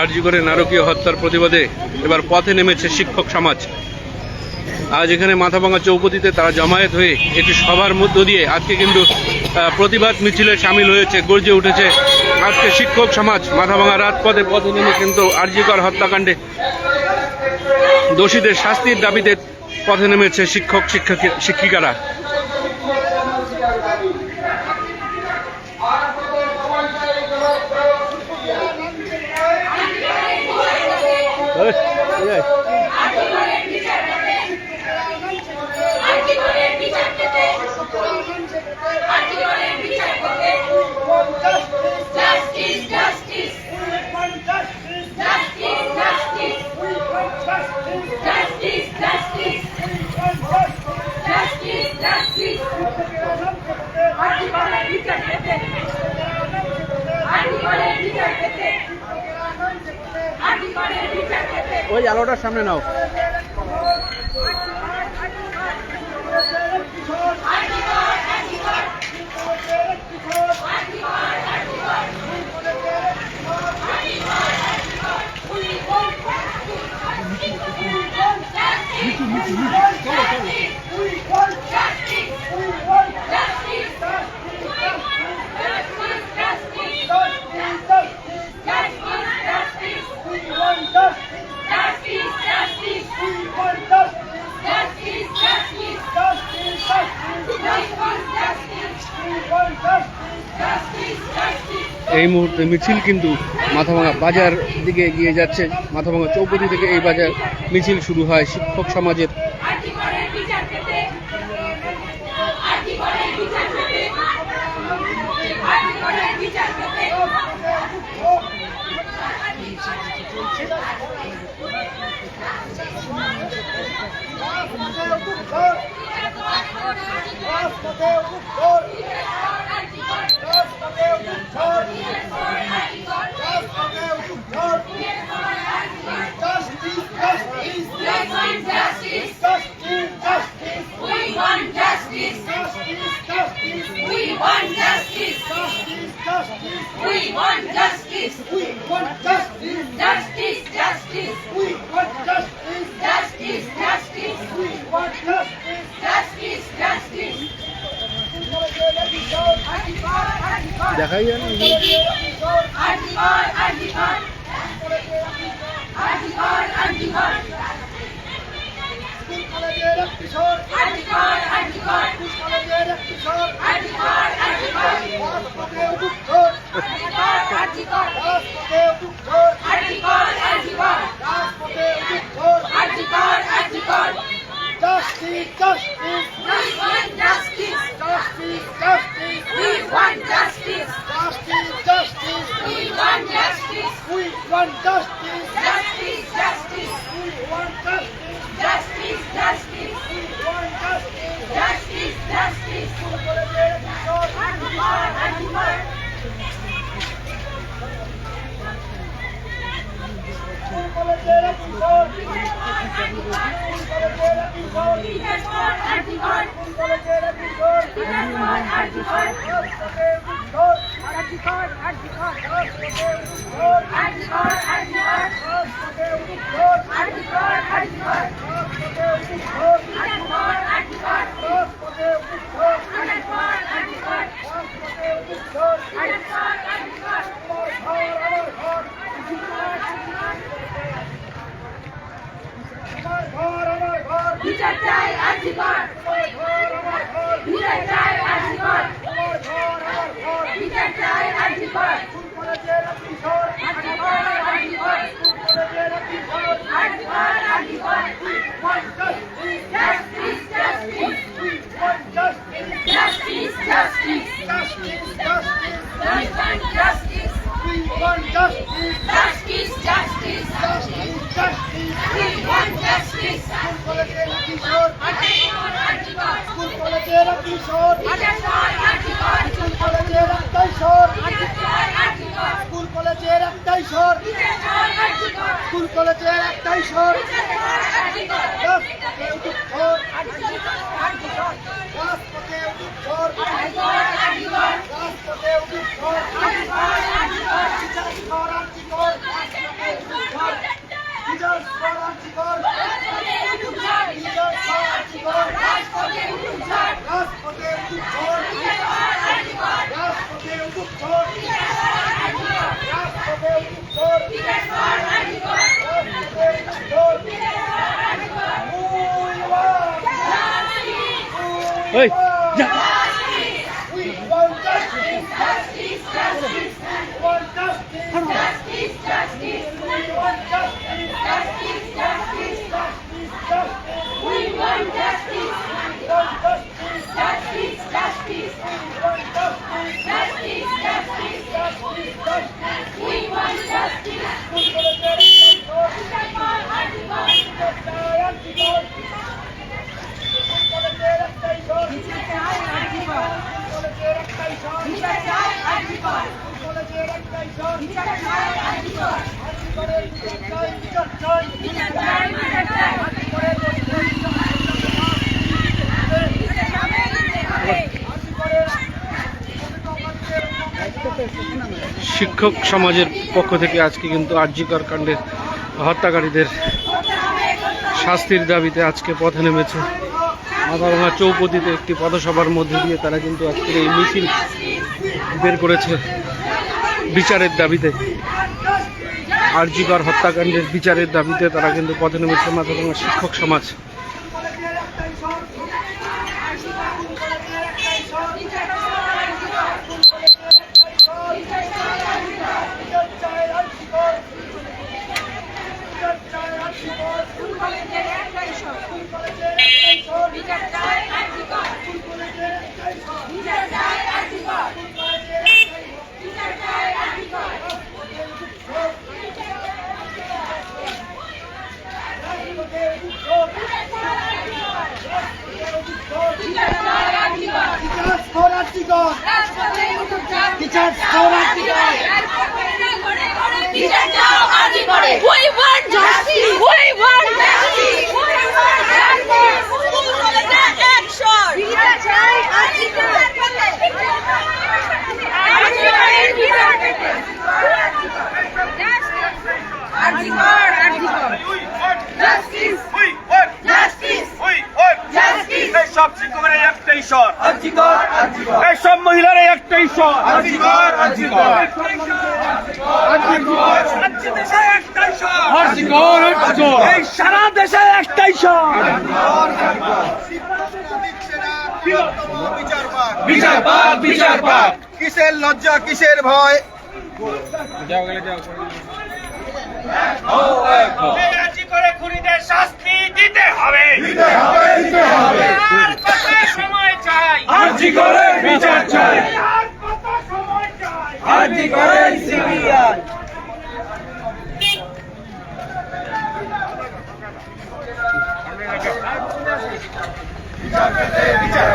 আরজি করে নারকীয় হত্যার প্রতিবাদে এবার পথে নেমেছে শিক্ষক সমাজ। আজ এখানে মাথাভাঙা চৌপতিতে তারা জমায়েত হয়ে একটি সভার মধ্য দিয়ে আজকে কিন্তু প্রতিবাদ মিছিলে সামিল হয়েছে, গর্জে উঠেছে আজকে শিক্ষক সমাজ। মাথাভাঙা রাজপথে পথে নেমে কিন্তু আরজি কর হত্যাকাণ্ডে দোষীদের শাস্তির দাবিতে পথে নেমেছে শিক্ষক শিক্ষিকারা। ওই আলোটার সামনে নাও। এই মুহূর্তে মিছিল কিন্তু মাথাভাঙা বাজার দিকে এগিয়ে যাচ্ছে। মাথাভাঙা চৌপতি থেকে এই বাজার মিছিল শুরু হয় শিক্ষক সমাজের। দেখাই যায় ওই যা। শিক্ষক সমাজের পক্ষ থেকে আজকে কিন্তু আরজিকর কাণ্ডের হত্যাকারীদের শাস্তির দাবিতে আজকে পথে নেমেছে। মাথাভাঙা চৌপতিতে একটি পথসভার মধ্যে দিয়ে তারা কিন্তু আজকের এই মিছিল বের করেছে বিচারের দাবিতে। আরজিকর হত্যাকাণ্ডের বিচারের দাবিতে তারা কিন্তু পথে নেমেছে মাথাভাঙা শিক্ষক সমাজ। সব শিক্ষকের একটাই স্বর, এই সব মহিলার একটাই স্বর, এই সারা দেশে একটাই স্বর। বিচার পাক, বিচার পাক, কিসের লজ্জা কিসের ভয়, খুনিদের শাস্তি দিতে হবে, আর কত সময় চাই, আরজিকরের বিচার চাই, আর কত সময় চাই, আরজিকরের সিবিআই। বিচার